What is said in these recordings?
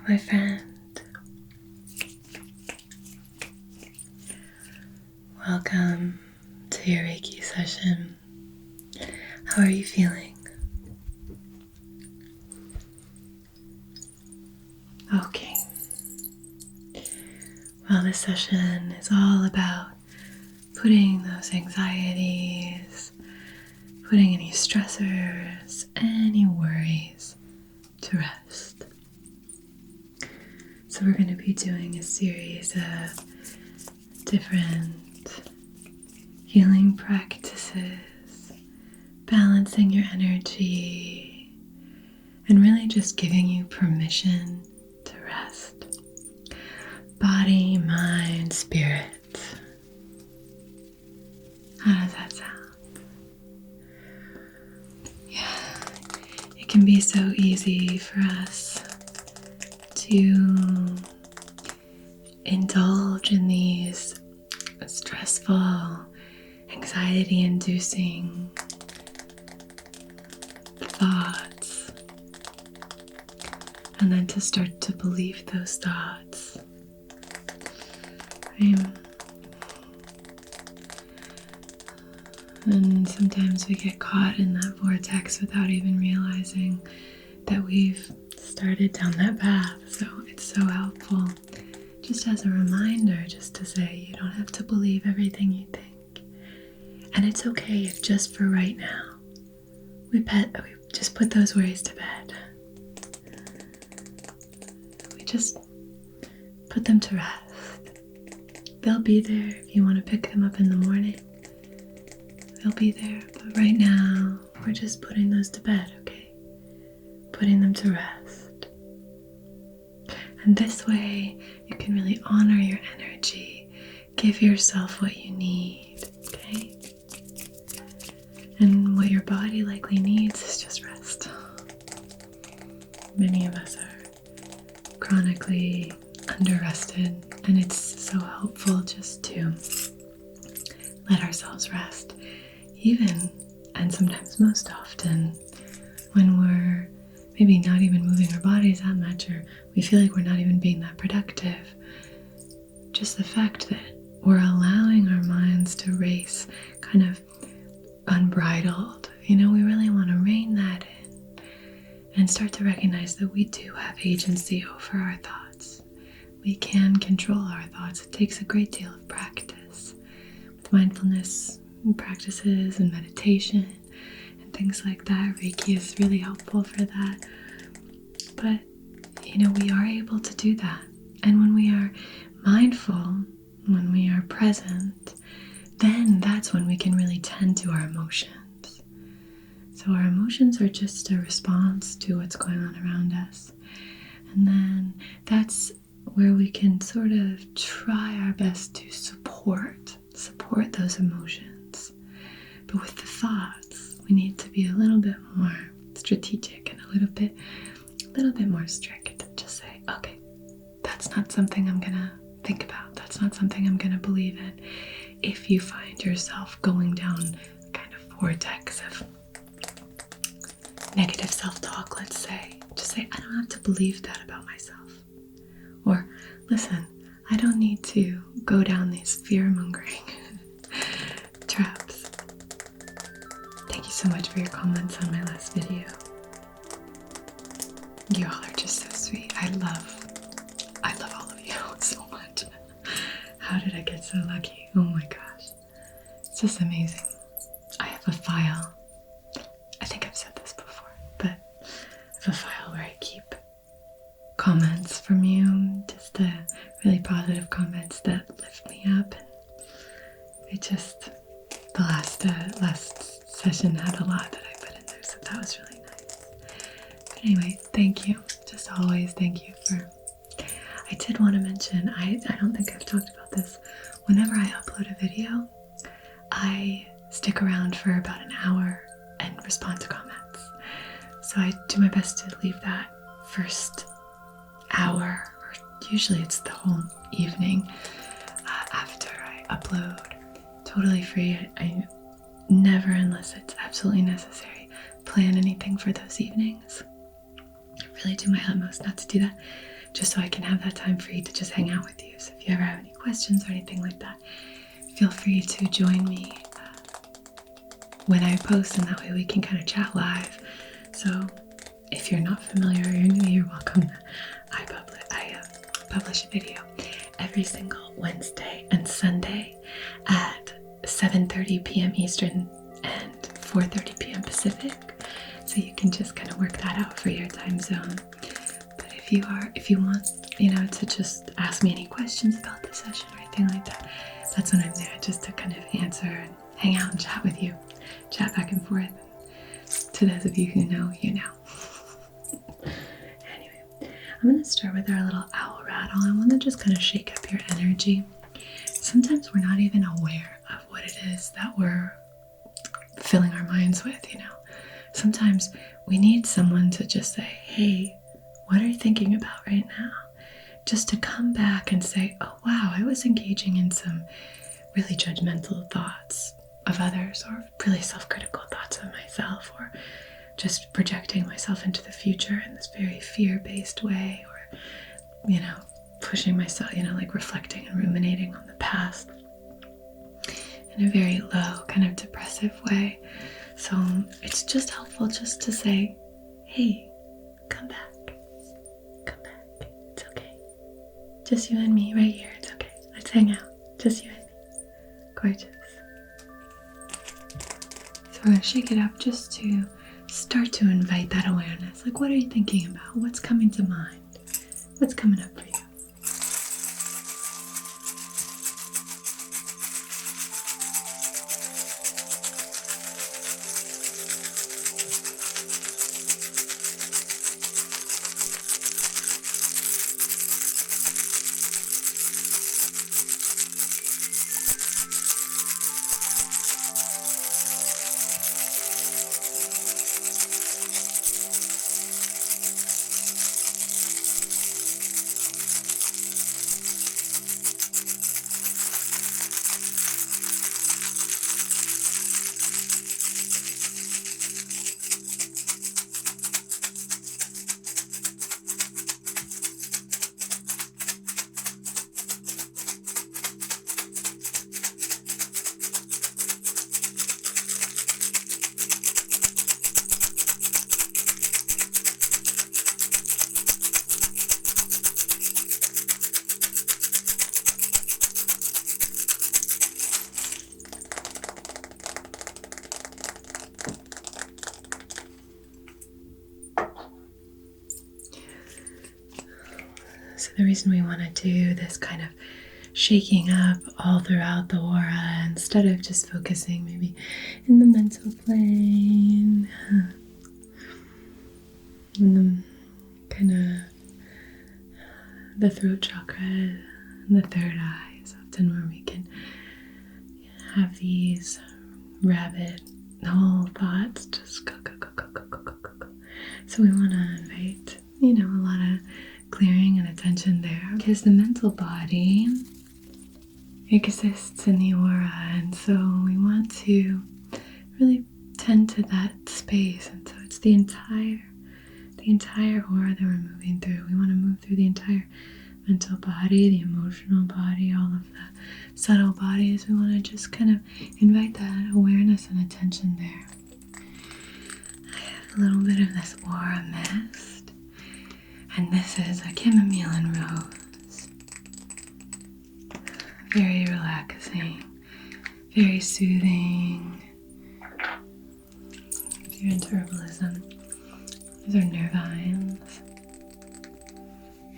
my friend. Welcome to your Reiki session. How are you feeling? Okay. Well, this session is all about putting those anxieties, putting any stressors, any worries to rest. So we're going to be doing a series of different healing practices, balancing your energy, and really just giving you permission to rest. Body, mind, spirit. How does that sound? Yeah, it can be so easy for us to indulge in these stressful, anxiety-inducing thoughts, and then to start to believe those thoughts. Right? And sometimes we get caught in that vortex without even realizing that we've started down that path. So it's so helpful, just as a reminder, just to say you don't have to believe everything you think. And it's okay if just for right now, we just put those worries to bed. We just put them to rest. They'll be there if you want to pick them up in the morning. They'll be there, but right now, we're just putting those to bed, okay? Putting them to rest. And this way, you can really honor your energy, give yourself what you need, okay? And what your body likely needs is just rest. Many of us are chronically under-rested, and it's so helpful just to let ourselves rest. Even, and sometimes most often, when we're maybe not even moving our bodies that much, or we feel like we're not even being that productive, just the fact that we're allowing our minds to race kind of unbridled, we really want to rein that in and start to recognize that we do have agency over our thoughts. We can control our thoughts. It takes a great deal of practice with mindfulness practices and meditation and things like that. Reiki is really helpful for that. But, we are able to do that. And when we are mindful, when we are present, then that's when we can really tend to our emotions. So our emotions are just a response to what's going on around us. And then that's where we can sort of try our best to support those emotions. But with the thoughts, we need to be a little bit more strategic and a little bit more strict. Just say, okay, that's not something I'm gonna think about. That's not something I'm gonna believe in. If you find yourself going down a kind of vortex of negative self-talk, let's say, just say, I don't have to believe that about myself. Or, listen, I don't need to go down these fear-mongering traps. Thank you so much for your comments on my last video. You all are just so sweet. I love all of you so much. How did I get so lucky? Oh my gosh. It's just amazing. I have a file. I think I've said this before, but I have a file where I keep comments from you, just the really positive comments that lift me up. And it just, the last session had a lot that I put in there, so that was really nice. But anyway, thank you. Just always thank you for, I did want to mention, I don't think I've talked about this. Whenever I upload a video, I stick around for about an hour and respond to comments. So I do my best to leave that first hour, or usually it's the whole evening after I upload. Totally free. I never, unless it's absolutely necessary, plan anything for those evenings. I really do my utmost not to do that. just so I can have that time free to just hang out with you. So if you ever have any questions or anything like that, feel free to join me when I post, and that way we can kind of chat live. So if you're not familiar or you're new, you're welcome. I publish a video every single Wednesday and Sunday at 7:30 p.m. Eastern and 4:30 p.m. Pacific. So you can just kind of work that out for your time zone. But if you want, to just ask me any questions about the session or anything like that, that's when I'm there, just to kind of answer and hang out and chat with you, chat back and forth. To those of you who know, you know. Anyway, I'm going to start with our little owl rattle. I want to just kind of shake up your energy. Sometimes we're not even aware of what it is that we're filling our minds with, Sometimes we need someone to just say, hey, what are you thinking about right now? Just to come back and say, oh wow, I was engaging in some really judgmental thoughts of others, or really self-critical thoughts of myself, or just projecting myself into the future in this very fear-based way, or, pushing myself, like reflecting and ruminating on the past in a very low, kind of depressive way. So it's just helpful just to say, hey, come back. It's okay. Just you and me right here. It's okay. Let's hang out. Just you and me. Gorgeous. So we're going to shake it up just to start to invite that awareness. Like, what are you thinking about? What's coming to mind? What's coming up for you? So the reason we want to do this kind of shaking up all throughout the aura, instead of just focusing maybe in the mental plane, in the kind of the throat chakra and the third eye is often where we can have these rapid whole thoughts just go. So we want to invite, a lot of clearing and attention there, because the mental body exists in the aura, and so we want to really tend to that space. And so it's the entire aura that we're moving through. We want to move through the entire mental body, the emotional body, all of the subtle bodies. We want to just kind of invite that awareness and attention there. I have a little bit of this aura mist, and this is a chamomile and rose. Very relaxing, very soothing. If you're into herbalism, these are nervines,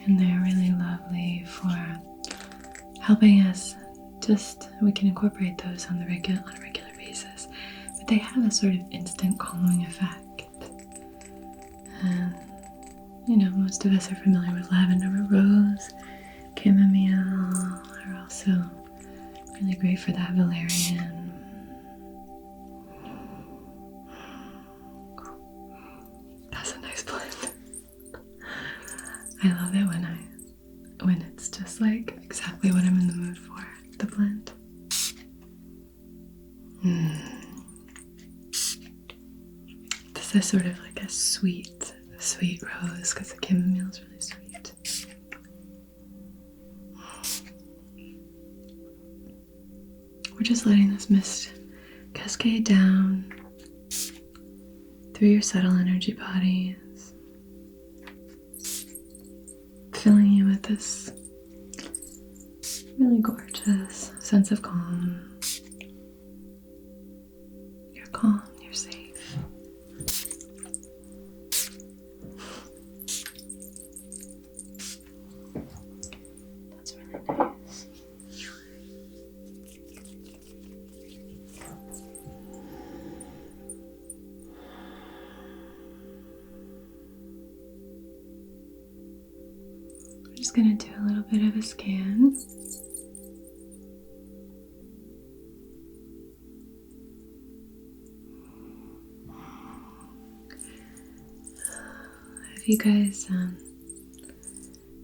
and they're really lovely for helping us. We can incorporate those on a regular basis, but they have a sort of instant calming effect. And most of us are familiar with lavender, but rose, chamomile are also really great for that valerian. That's a nice blend. I love it when it's just like exactly what I'm in the mood for, the blend. This is sort of like a sweet rose, because the chamomile is really sweet. just letting this mist cascade down through your subtle energy bodies, filling you with this really gorgeous sense of calm. You're calm, you're safe. That's really nice. I'm just going to do a little bit of a scan. Have you guys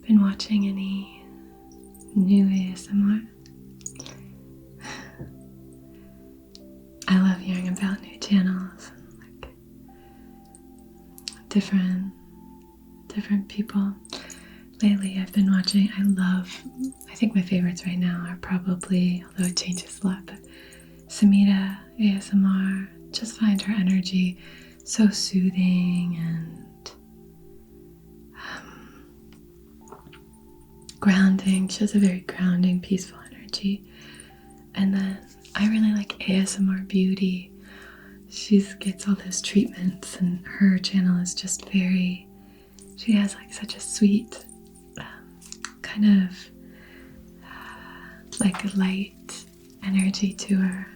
been watching any new ASMR? I love hearing about new channels and like different people. Lately I've been watching, I think my favorites right now are probably, although it changes a lot, but Samita ASMR. Just find her energy so soothing and grounding. She has a very grounding, peaceful energy. And then I really like ASMR Beauty. She gets all those treatments and her channel is just very, she has like such a sweet kind of like a light energy to her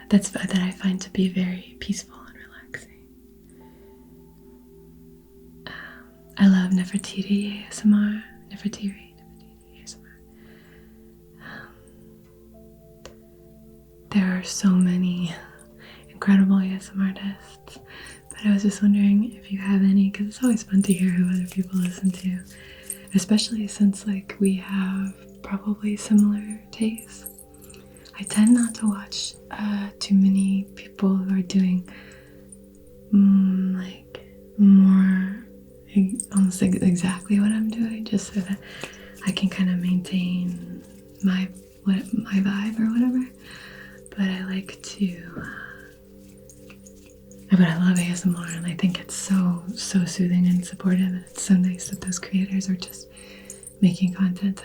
that I find to be very peaceful and relaxing. I love Nefertiti ASMR. Nefertiti ASMR. There are so many incredible ASMR artists, but I was just wondering if you have any, because it's always fun to hear who other people listen to, especially since like we have probably similar tastes. I tend not to watch too many people who are doing like more almost exactly what I'm doing, just so that I can kind of maintain my vibe or whatever. But I like to but I love ASMR, and I think it's so soothing and supportive, and it's so nice that those creators are just making content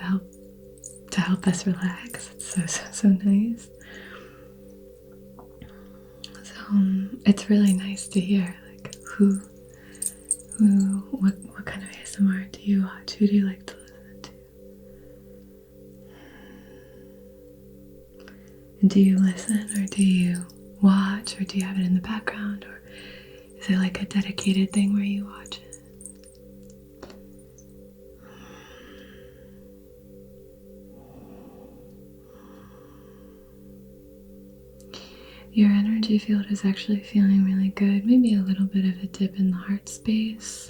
to help us relax. It's so nice. So it's really nice to hear like what kind of ASMR do you watch? Who do you like to listen to? And do you listen, or do you watch, or do you have it in the background, or is it like a dedicated thing where you watch it? Your energy field is actually feeling really good. Maybe a little bit of a dip in the heart space.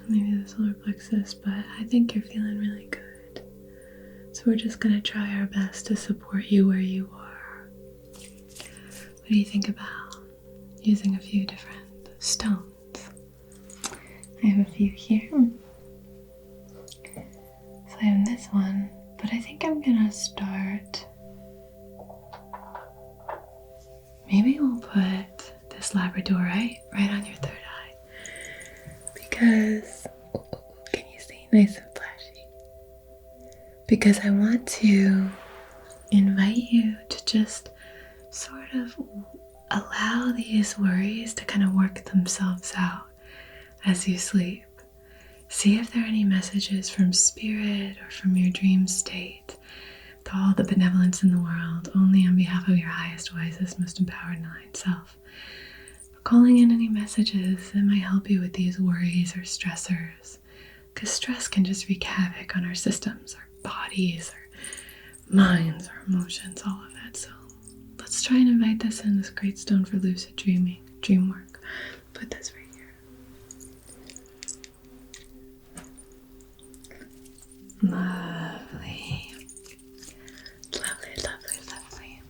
Maybe the solar plexus, but I think you're feeling really good. So we're just going to try our best to support you where you are. What do you think about using a few different stones? I have a few here. So I have this one, but I think I'm going to start. Maybe we'll put this labradorite right on your third eye, because, can you see? Nice and flashy. Because I want to invite you to just sort of allow these worries to kind of work themselves out as you sleep. See if there are any messages from spirit or from your dream state. To all the benevolence in the world, only on behalf of your highest, wisest, most empowered and aligned self. But calling in any messages that might help you with these worries or stressors, because stress can just wreak havoc on our systems, our bodies, our minds, our emotions, all of that. So let's try and invite this in, this great stone for lucid dreaming, dream work. Put this right here. Lovely. Lovely.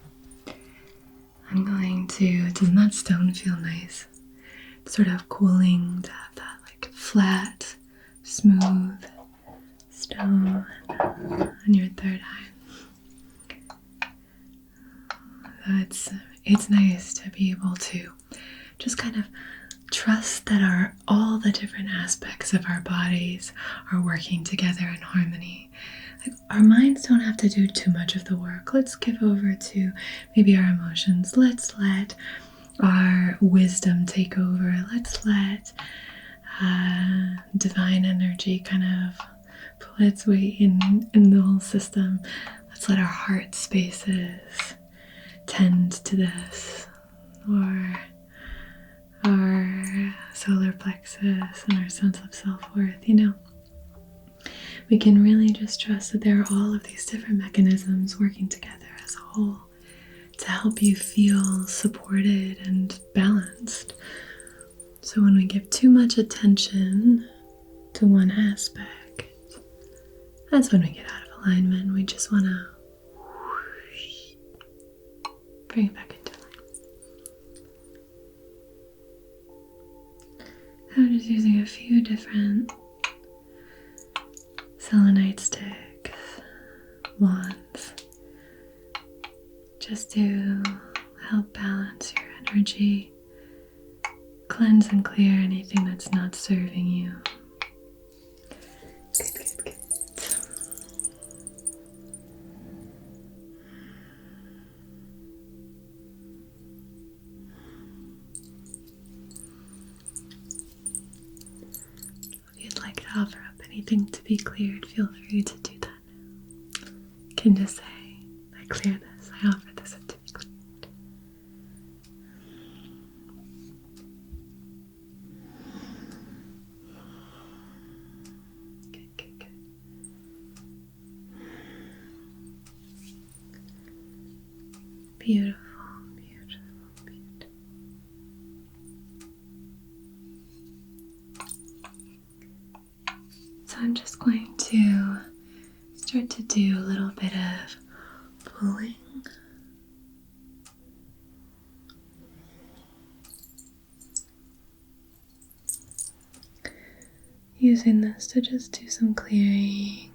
I'm going to, doesn't that stone feel nice? It's sort of cooling to have that like flat, smooth stone on your third eye. It's nice to be able to just kind of trust that all the different aspects of our bodies are working together in harmony. Like, our minds don't have to do too much of the work. Let's give over to maybe our emotions. Let's let our wisdom take over. Let's let divine energy kind of pull its weight in the whole system. Let's let our heart spaces tend to this, or our solar plexus and our sense of self-worth. We can really just trust that there are all of these different mechanisms working together as a whole to help you feel supported and balanced. So when we give too much attention to one aspect, that's when we get out of alignment. We just want to bring it back into alignment. I'm just using a few different selenite sticks, wands, just to help balance your energy, cleanse and clear anything that's not serving you. Good. If you'd like to offer up anything to be cleared, feel free to do that now. You can just say, I clear this, I offer this up to be cleared. Good. Beautiful. So I'm just going to start to do a little bit of pulling. Using this to just do some clearing.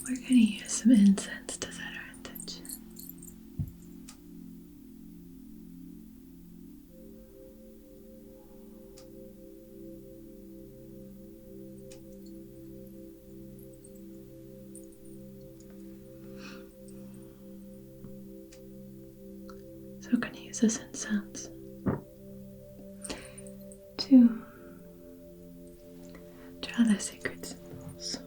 We're going to use some incense to set our intention. So we're going to use this incense to draw the sacred symbols.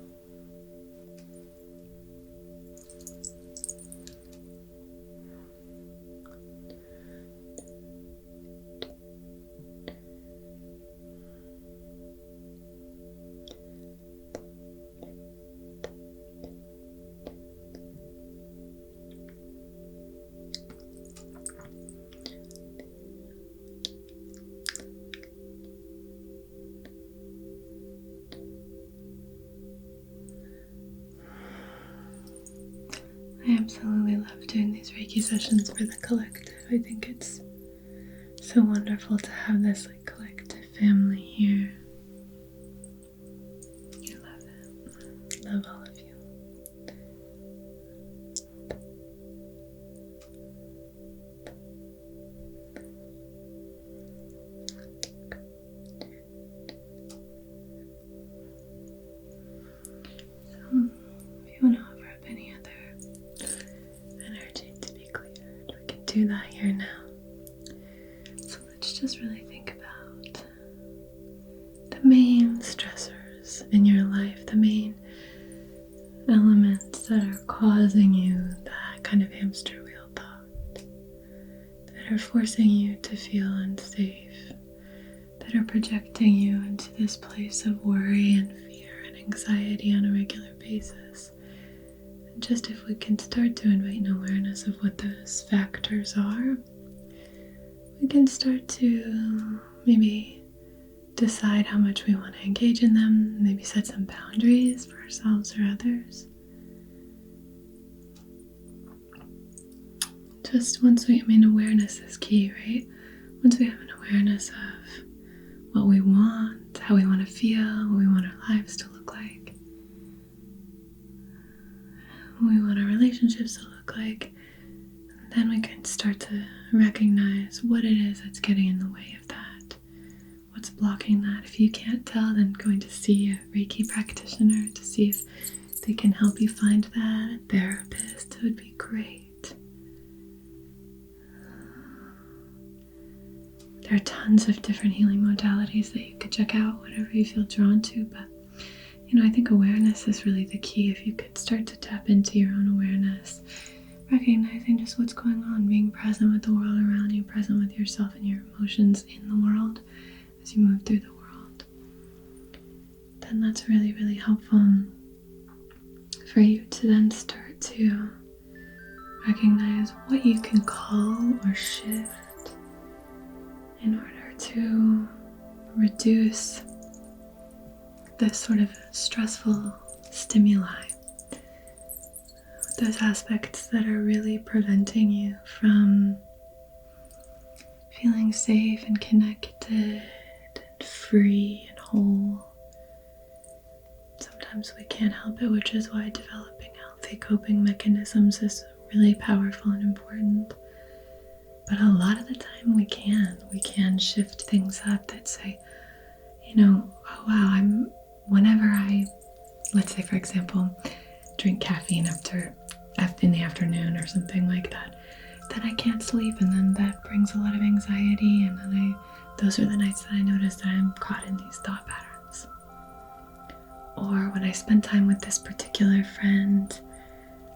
I absolutely love doing these Reiki sessions for the collective. I think it's so wonderful to have this collective family here. I love it. Love all of you. So, if you want to offer up any other energy to be cleared, we can do that here now. So let's just really think about the main stressors in your life, the main elements that are causing you that kind of hamster wheel thought, that are forcing you to feel unsafe, that are projecting you into this place of worry and fear and anxiety on a regular basis. And just if we can start to invite an awareness of what those factors are, we can start to maybe decide how much we want to engage in them, maybe set some boundaries for ourselves or others. Just once awareness is key, right? Once we have an awareness of what we want, how we want to feel, what we want our lives to look like, what we want our relationships to look like, then we can start to recognize what it is that's getting in the way of that. What's blocking that? If you can't tell, then going to see a Reiki practitioner to see if they can help you find that. A therapist would be great. There are tons of different healing modalities that you could check out, whatever you feel drawn to, but I think awareness is really the key. If you could start to tap into your own awareness, recognizing just what's going on, being present with the world around you, present with yourself and your emotions in the world as you move through the world, then that's really, really helpful for you to then start to recognize what you can call or shift in order to reduce this sort of stressful stimuli, those aspects that are really preventing you from feeling safe and connected and free and whole. Sometimes we can't help it, which is why developing healthy coping mechanisms is really powerful and important. But a lot of the time we can shift things up that say, oh wow, whenever I, let's say for example, drink caffeine in the afternoon or something like that, then I can't sleep, and then that brings a lot of anxiety, and then those are the nights that I notice that I'm caught in these thought patterns. Or when I spend time with this particular friend,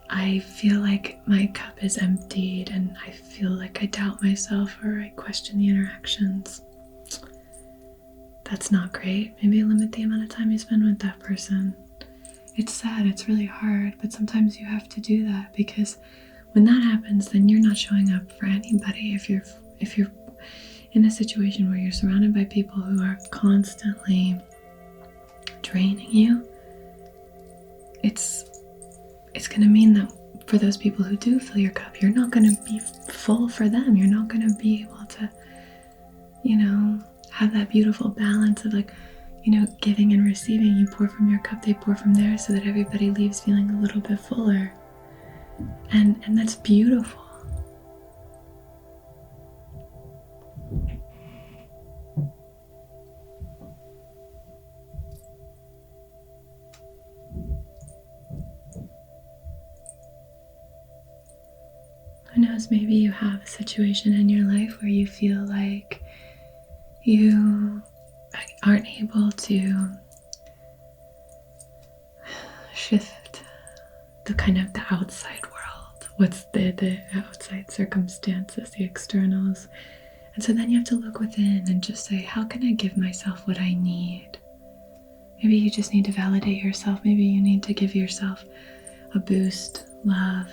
I feel like my cup is emptied and I feel like I doubt myself or I question the interactions. That's not great. Maybe limit the amount of time you spend with that person. It's sad, it's really hard, but sometimes you have to do that, because when that happens, then you're not showing up for anybody. If you're in a situation where you're surrounded by people who are constantly draining you, it's going to mean that for those people who do fill your cup, you're not going to be full for them. You're not going to be able to, have that beautiful balance of giving and receiving. You pour from your cup, they pour from theirs, so that everybody leaves feeling a little bit fuller. And that's beautiful. Who knows, maybe you have a situation in your life where you feel like you aren't able to shift the outside world. What's the outside circumstances, the externals. And so then you have to look within and just say, how can I give myself what I need? Maybe you just need to validate yourself. Maybe you need to give yourself a boost, love,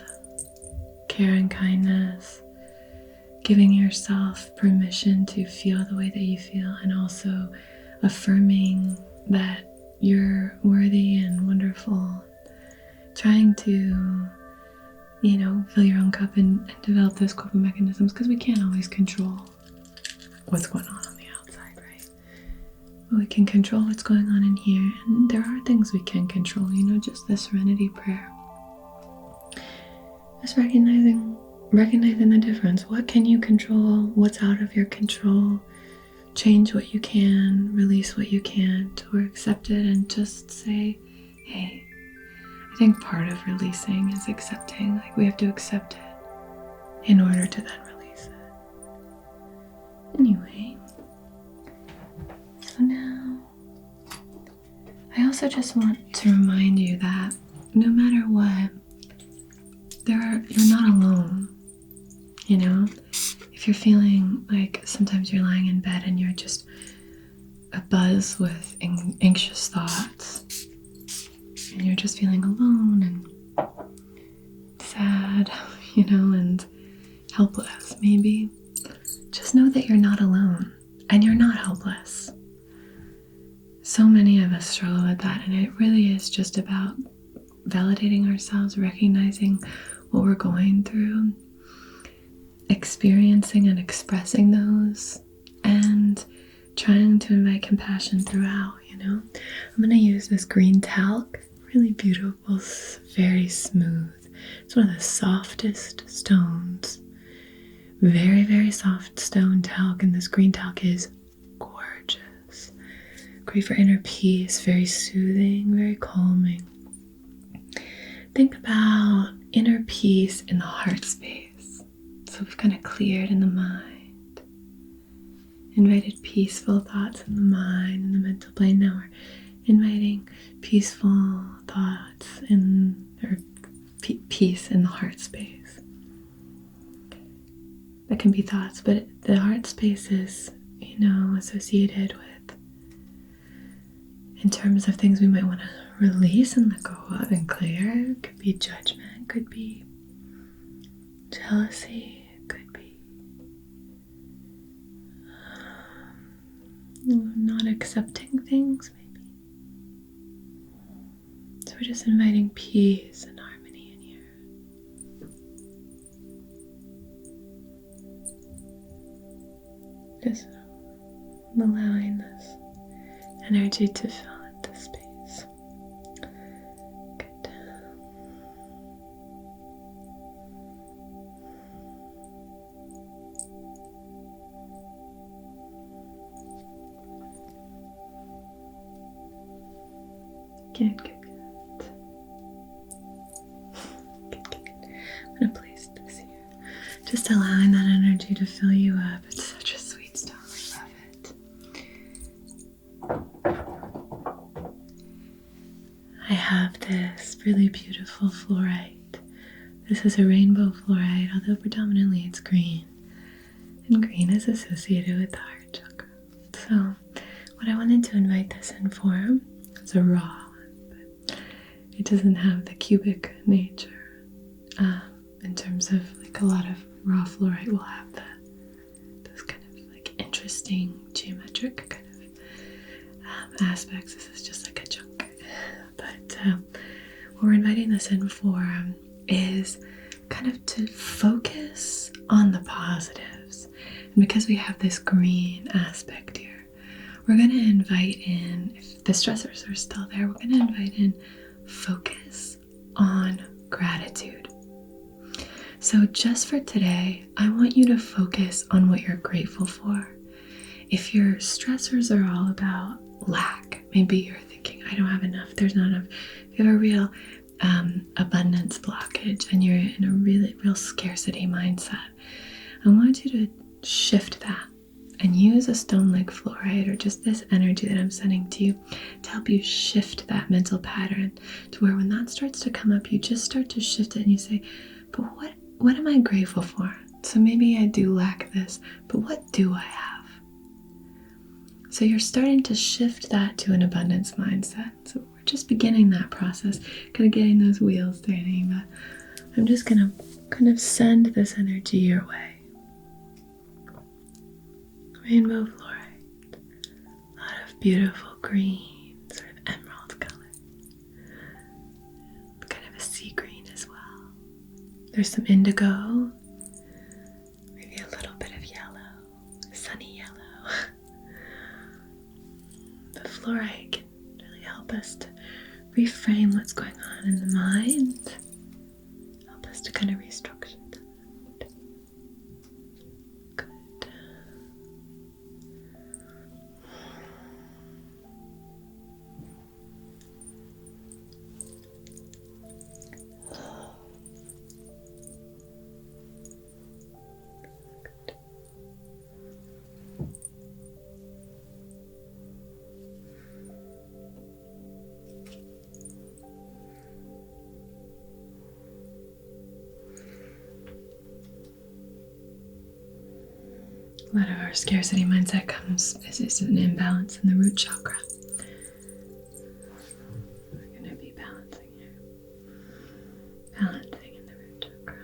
care and kindness, giving yourself permission to feel the way that you feel, and also affirming that you're worthy and wonderful, trying to, fill your own cup and develop those coping mechanisms, because we can't always control what's going on the outside, right? But we can control what's going on in here, and there are things we can control, just the serenity prayer. Just recognizing the difference. What can you control? What's out of your control? Change what you can, release what you can't, or accept it and just say, hey. I think part of releasing is accepting. We have to accept it in order to then release it. Anyway, so now I also just want to remind you that no matter what, you're not alone. If you're feeling like sometimes you're lying in bed and you're just a buzz with anxious thoughts, and you're just feeling alone and sad, and helpless maybe, just know that you're not alone and you're not helpless. So many of us struggle with that, and it really is just about validating ourselves, recognizing what we're going through, experiencing and expressing those, and trying to invite compassion throughout, I'm going to use this green talc, really beautiful, very smooth. It's one of the softest stones. Very, very soft stone talc, and this green talc is gorgeous. Great for inner peace, very soothing, very calming. Think about inner peace in the heart space. So we've kind of cleared in the mind, invited peaceful thoughts in the mind, in the mental plane. Now we're inviting peaceful thoughts or peace in the heart space. That can be thoughts, but the heart space is, associated with, in terms of things we might want to release and let go of and clear. It could be judgment, could be jealousy, it could be not accepting things, maybe. So we're just inviting peace and harmony in here. Just allowing this energy to fill into space. Good. Good, good, good. Good, good. I'm going to place this here. Just allowing that energy to fill you up. It's such a sweet stone. I love it. I have this really beautiful fluorite. This is a rainbow fluorite, although predominantly it's green. And green is associated with the heart chakra. So what I wanted to invite this in for is a raw one, but it doesn't have the cubic nature in terms of like a lot of raw fluorite will have those kind of like interesting geometric kind of aspects. This is just like a chunk. But what we're inviting this in for is kind of to focus on the positives. And because we have this green aspect here, we're going to invite in, if the stressors are still there, we're going to invite in focus on gratitude. So just for today, I want you to focus on what you're grateful for. If your stressors are all about lack, maybe you're thinking, I don't have enough, there's not enough. If you have a real abundance blockage and you're in a really real scarcity mindset, I want you to shift that and use a stone like fluorite or just this energy that I'm sending to you to help you shift that mental pattern to where when that starts to come up, you just start to shift it and you say, but what am I grateful for? So maybe I do lack this, but what do I have? So you're starting to shift that to an abundance mindset. So we're just beginning that process, kind of getting those wheels turning, but I'm just going to kind of send this energy your way. Rainbow fluorite, a lot of beautiful green, sort of emerald color, kind of a sea green as well. There's some indigo, maybe a little bit of yellow, sunny yellow. The fluorite can really help us to reframe what's going on in the mind, help us to kind of restructure that. Good. A lot of our scarcity mindset is an imbalance in the root chakra. We're going to be balancing here. Balancing in the root chakra.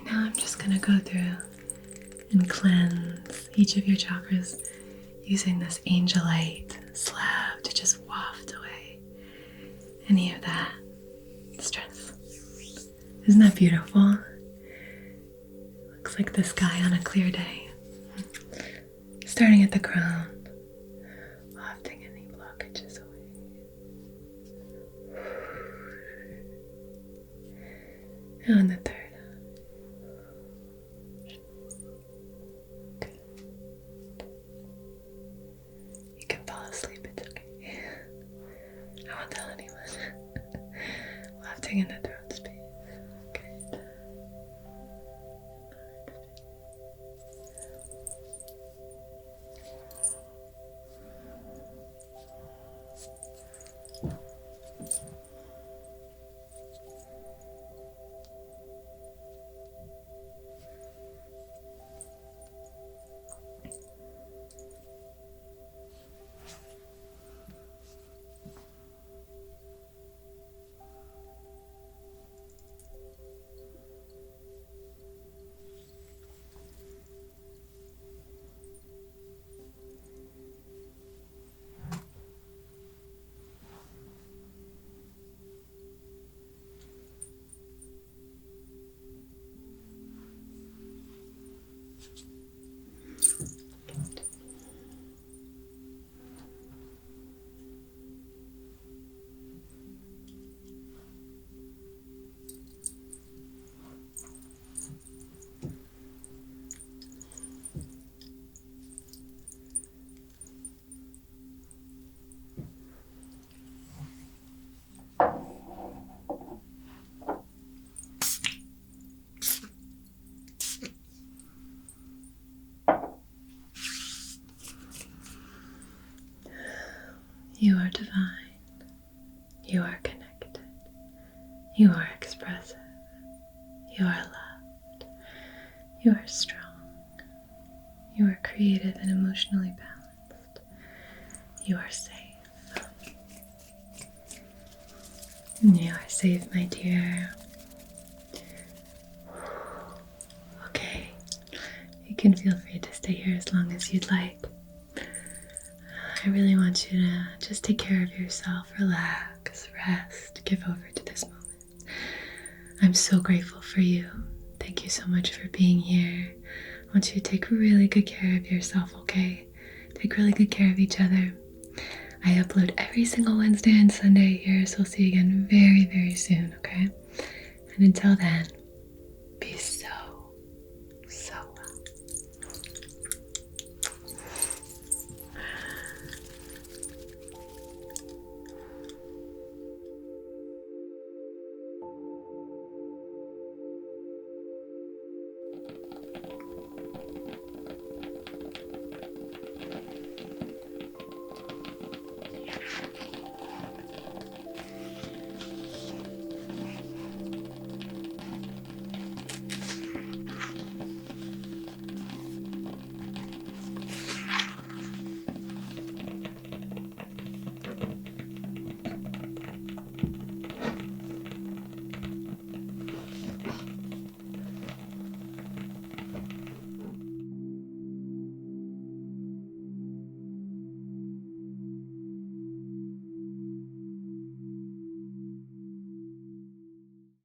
Now I'm just going to go through and cleanse each of your chakras using this angelite slab to just waft away any of that stress. Isn't that beautiful? Looks like the sky on a clear day. Starting at the crown, wafting any blockages away. And on the third. In the throat space. Good. You are divine. You are connected. You are expressive. You are loved. You are strong. You are creative and emotionally balanced. You are safe. You are safe, my dear. Okay. You can feel free to stay here as long as you'd like. I really want you to just take care of yourself, relax, rest, give over to this moment. I'm so grateful for you. Thank you so much for being here. I want you to take really good care of yourself, okay? Take really good care of each other. I upload every single Wednesday and Sunday here, so I'll see you again very, very soon, okay? And until then, peace.